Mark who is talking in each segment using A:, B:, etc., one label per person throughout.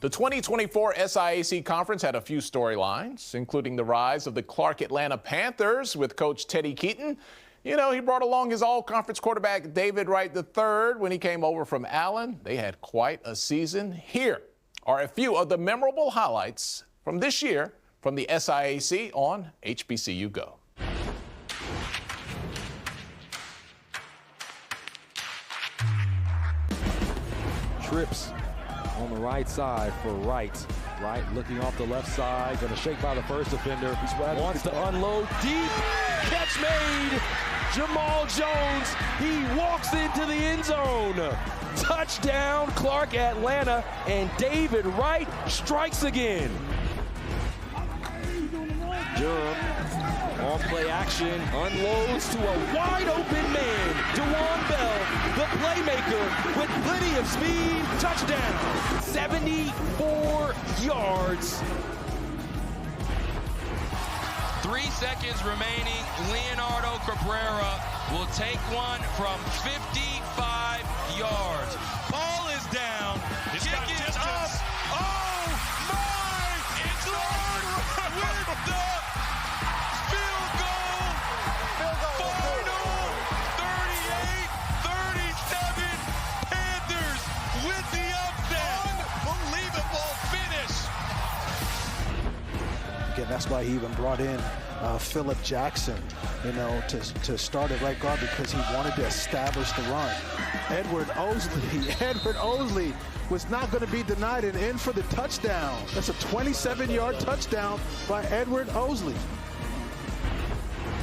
A: The 2024 SIAC Conference had a few storylines, including the rise of the Clark Atlanta Panthers with Coach Teddy Keaton. You know, he brought along his all-conference quarterback David Wright III when he came over from Allen. They had quite a season. Here are a few of the memorable highlights from this year from the SIAC on HBCU Go.
B: Trips on the right side for Wright. Wright looking off the left side, going to shake by the first defender. He wants to unload deep. Catch made. Jamal Jones, he walks into the end zone. Touchdown, Clark Atlanta, and David Wright strikes again. Durham on play action, unloads to a wide open man. DeJuan Bell, the playmaker with plenty of speed, touchdown. 74 yards.
C: 3 seconds remaining. Leonardo Cabrera will take one from 55 yards. Ball is down. Kick is up. Oh my! It's Lord with the field goal. Final 38-37. Panthers with the upset. Unbelievable finish.
D: Again, that's why he even brought in Phillip Jackson, you know, to start at right guard, because he wanted to establish the run. Edward Osley was not going to be denied and in for the touchdown. That's a 27-yard touchdown by Edward Osley.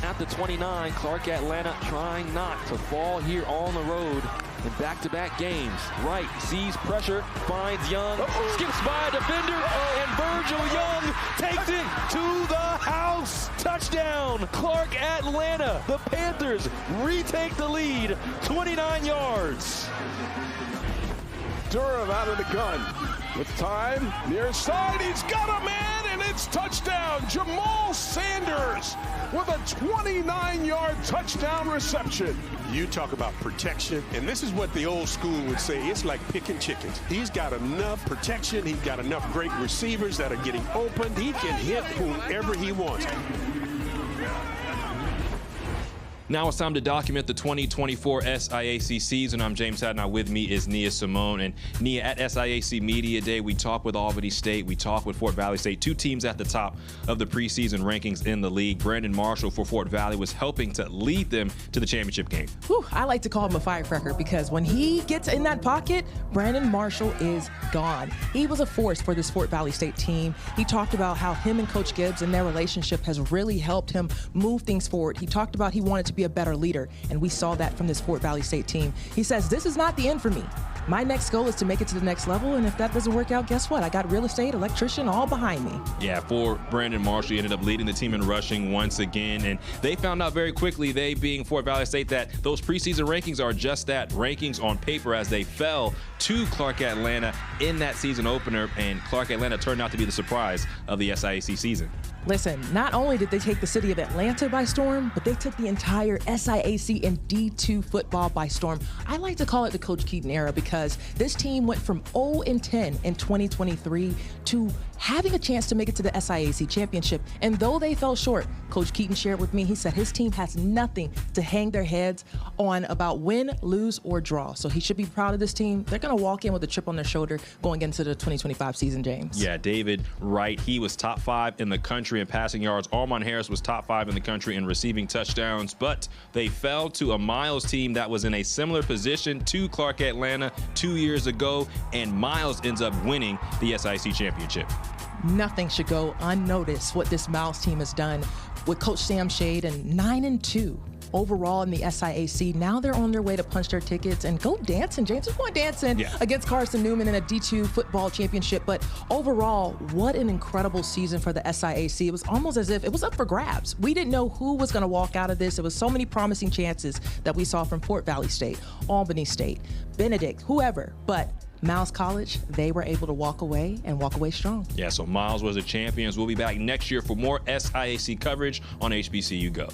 B: At the 29, Clark Atlanta trying not to fall here on the road in back-to-back games. Wright sees pressure, finds Young, skips by a defender, and Virgil Young takes it to the house. Touchdown, Clark Atlanta. The Panthers retake the lead, 29 yards.
E: Durham out of the gun with time near side. He's got a man, and it's touchdown. Jamal Sanders with a 29-yard touchdown reception.
F: You talk about protection, and this is what the old school would say. It's like picking chickens. He's got enough protection. He's got enough great receivers that are getting open. He can hit whomever he wants.
G: Now it's time to document the 2024 SIAC season. I'm James Haddon. With me is Nia Simone. And Nia, at SIAC Media Day, we talked with Albany State. We talked with Fort Valley State, two teams at the top of the preseason rankings in the league. Brandon Marshall for Fort Valley was helping to lead them to the championship game.
H: Whew, I like to call him a firecracker, because when he gets in that pocket, Brandon Marshall is gone. He was a force for this Fort Valley State team. He talked about how him and Coach Gibbs and their relationship has really helped him move things forward. He talked about he wanted to be a better leader, and we saw that from this Fort Valley State team. He says, this is not the end for me. My next goal is to make it to the next level, and if that doesn't work out, guess what? I got real estate, electrician, all behind me.
G: Yeah, for Brandon Marshall, he ended up leading the team in rushing once again, and they found out very quickly, they being Fort Valley State, that those preseason rankings are just that, rankings on paper, as they fell to Clark Atlanta in that season opener, and Clark Atlanta turned out to be the surprise of the SIAC season.
H: Listen, not only did they take the city of Atlanta by storm, but they took the entire SIAC and D2 football by storm. I like to call it the Coach Keaton era, because this team went from 0-10 in 2023 to having a chance to make it to the SIAC championship. And though they fell short, Coach Keaton shared with me, he said his team has nothing to hang their heads on about win, lose, or draw. So he should be proud of this team. They're going to walk in with a chip on their shoulder going into the 2025 season, James.
G: Yeah, David Wright, he was top 5 in the country in passing yards. Armon Harris was top 5 in the country in receiving touchdowns, but they fell to a Miles team that was in a similar position to Clark Atlanta 2 years ago, and Miles ends up winning the SIAC championship.
H: Nothing should go unnoticed what this Miles team has done with Coach Sam Shade, and 9-2 overall in the SIAC. Now they're on their way to punch their tickets and go dancing. James is going dancing against Carson Newman in a D2 football championship. But overall, what an incredible season for the SIAC. It was almost as if it was up for grabs. We didn't know who was going to walk out of this. There was so many promising chances that we saw from Fort Valley State, Albany State, Benedict, whoever. But Miles College, they were able to walk away strong.
G: Yeah, so Miles was the champions. We'll be back next year for more SIAC coverage on HBCU Go.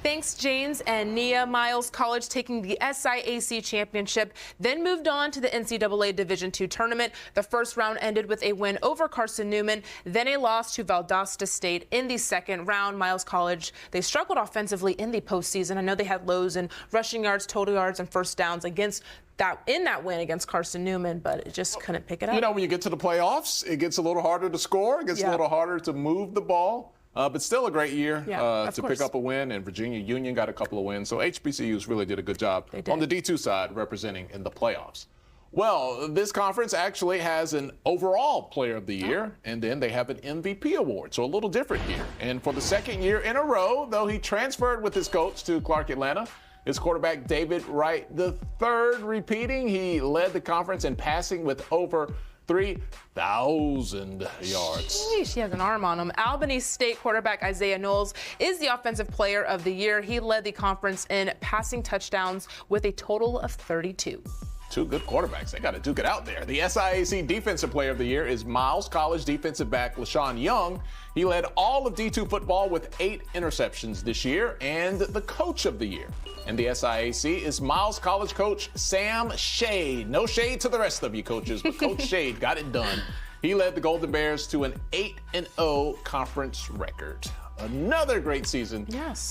I: Thanks, James and Nia. Miles College taking the SIAC championship, then moved on to the NCAA Division II tournament. The first round ended with a win over Carson Newman, then a loss to Valdosta State in the second round. Miles College, they struggled offensively in the postseason. I know they had lows in rushing yards, total yards, and first downs against that win against Carson Newman, but it just couldn't pick it up.
A: You know, when you get to the playoffs, it gets a little harder to score. It gets a little harder to move the ball. But still a great year to pick up a win, and Virginia Union got a couple of wins. So HBCUs really did a good job on the D2 side representing in the playoffs. Well, this conference actually has an overall player of the year, and then they have an MVP award. So a little different here. And for the second year in a row, though he transferred with his coach to Clark Atlanta, his quarterback David Wright III repeating. He led the conference in passing with over 3,000 yards.
I: Sheesh, he has an arm on him. Albany State quarterback Isaiah Knowles is the offensive player of the year. He led the conference in passing touchdowns with a total of 32.
A: Two good quarterbacks. They got to duke it out there. The SIAC Defensive Player of the Year is Miles College defensive back LaShawn Young. He led all of D2 football with 8 interceptions this year. And the Coach of the Year in the SIAC is Miles College coach Sam Shade. No shade to the rest of you coaches, but Coach Shade got it done. He led the Golden Bears to an 8-0 conference record. Another great season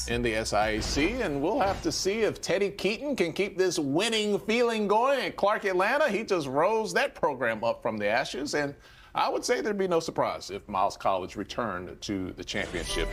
A: in the SIAC, and we'll have to see if Teddy Keaton can keep this winning feeling going at Clark Atlanta. He just rose that program up from the ashes, and I would say there'd be no surprise if Miles College returned to the championship